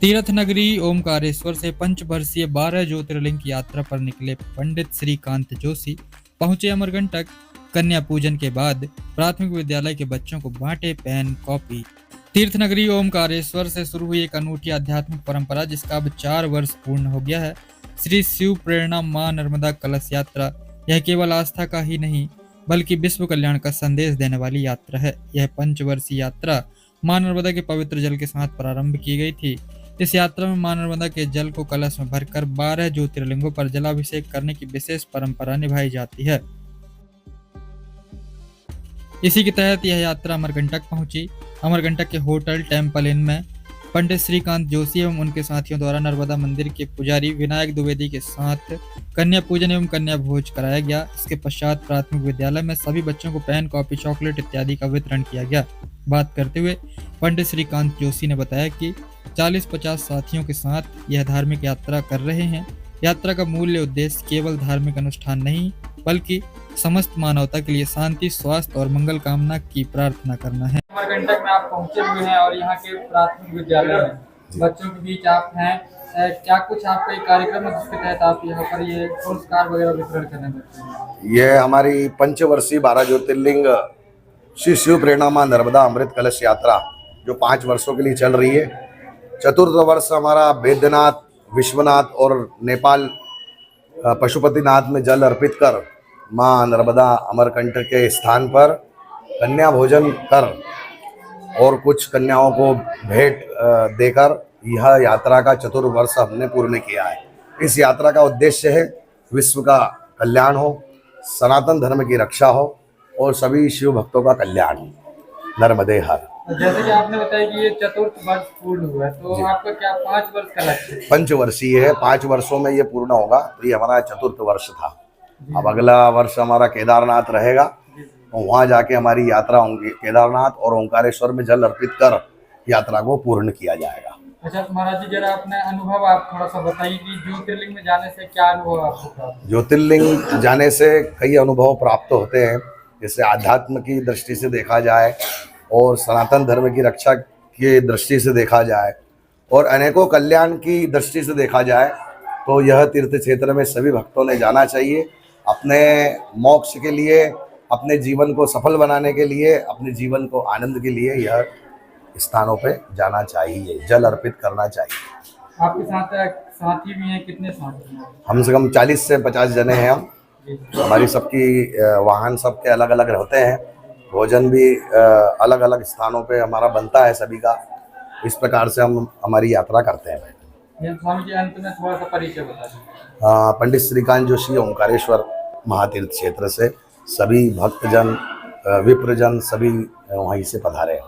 तीर्थ नगरी ओमकारेश्वर से पंचवर्षीय 12 ज्योतिर्लिंग की यात्रा पर निकले पंडित श्रीकांत जोशी पहुंचे अमरकंटक। कन्या पूजन के बाद प्राथमिक विद्यालय के बच्चों को बांटे पेन कॉपी। तीर्थ नगरी ओमकारेश्वर से शुरू हुई एक अनूठी आध्यात्मिक परंपरा जिसका अब 4 वर्ष पूर्ण हो गया है। श्री शिव प्रेरणा मां नर्मदा कलश यात्रा यह केवल आस्था का ही नहीं बल्कि विश्व कल्याण का संदेश देने वाली यात्रा है। यह पंचवर्षीय यात्रा मां नर्मदा के पवित्र जल के साथ प्रारंभ की गई थी। इस यात्रा में मां नर्मदा के जल को कलश में भरकर 12 ज्योतिर्लिंगों पर जलाभिषेक करने की विशेष परंपरा निभाई जाती है। इसी के तहत यह यात्रा अमरकंटक पहुंची। अमरकंटक के होटल टेम्पल इन में पंडित श्रीकांत जोशी एवं उनके साथियों द्वारा नर्मदा मंदिर के पुजारी विनायक द्विवेदी के साथ कन्या पूजन एवं कन्या भोज कराया गया। इसके पश्चात प्राथमिक विद्यालय में सभी बच्चों को पेन कॉपी चॉकलेट इत्यादि का वितरण किया गया। बात करते हुए पंडित श्रीकांत जोशी ने बताया कि 40-50 साथियों के साथ यह धार्मिक यात्रा कर रहे हैं। यात्रा का मूल्य उद्देश्य केवल धार्मिक अनुष्ठान नहीं बल्कि समस्त मानवता के लिए शांति, स्वास्थ्य और मंगल कामना की प्रार्थना करना है। अमरकंटक में आप पहुंचे हुए हैं और यहाँ के प्राथमिक विद्यालय में बच्चों के बीच आप हैं, क्या कुछ आपका एक कार्यक्रम है जिसके तहत आप यहाँ पर ये पुरस्कार वगैरह वितरण करने लगते हैं? ये हमारी पंचवर्षीय 12 ज्योतिर्लिंग श्री शिव प्रेरणा मां नर्मदा अमृत कलश यात्रा जो 5 वर्षों के लिए चल रही है। चतुर्थ वर्ष हमारा बैद्यनाथ, विश्वनाथ और नेपाल पशुपतिनाथ में जल अर्पित कर मां नर्मदा अमरकंटक के स्थान पर कन्या भोजन कर और कुछ कन्याओं को भेंट देकर यह यात्रा का चतुर्वर्ष हमने पूर्ण किया है। इस यात्रा का उद्देश्य है विश्व का कल्याण हो, सनातन धर्म की रक्षा हो और सभी शिव भक्तों का कल्याण हो। नर्मदे हर। जैसे कि आपने बताया कि ये चतुर्थ वर्ष पूर्ण हुआ है तो आपका क्या 5 वर्ष का लक्ष्य है? पंचवर्षीय है, 5 वर्षों में ये पूर्ण होगा तो ये हमारा चतुर्थ वर्ष था। अब अगला वर्ष हमारा केदारनाथ रहेगा तो वहाँ जाके हमारी यात्रा होंगी। केदारनाथ और ओंकारेश्वर में जल अर्पित कर यात्रा को पूर्ण किया जाएगा। अच्छा महाराज जी, जरा अपने अनुभव आप थोड़ा सा बताइए कि ज्योतिर्लिंग में जाने से क्या अनुभव आपको प्राप्त? ज्योतिर्लिंग जाने से कई अनुभव प्राप्त होते हैं। जैसे आध्यात्म की दृष्टि से देखा जाए और सनातन धर्म की रक्षा की दृष्टि से देखा जाए और अनेकों कल्याण की दृष्टि से देखा जाए तो यह तीर्थ क्षेत्र में सभी भक्तों ने जाना चाहिए। अपने मोक्ष के लिए, अपने जीवन को सफल बनाने के लिए, अपने जीवन को आनंद के लिए यह स्थानों पे जाना चाहिए, जल अर्पित करना चाहिए। आपके साथ साथी भी हैं? कितने साथी हैं? कम से कम 40 से 50 जने हैं हम। हमारी सबकी वाहन सबके अलग अलग रहते हैं। भोजन भी अलग अलग स्थानों पे हमारा बनता है सभी का। इस प्रकार से हम हमारी यात्रा करते हैं। स्वामी जी, अंत में थोड़ा सा परिचय बता दीजिए। पंडित श्रीकांत जोशी ओंकारेश्वर महातीर्थ क्षेत्र से सभी भक्तजन, विप्रजन सभी वहीं से पधारे हैं।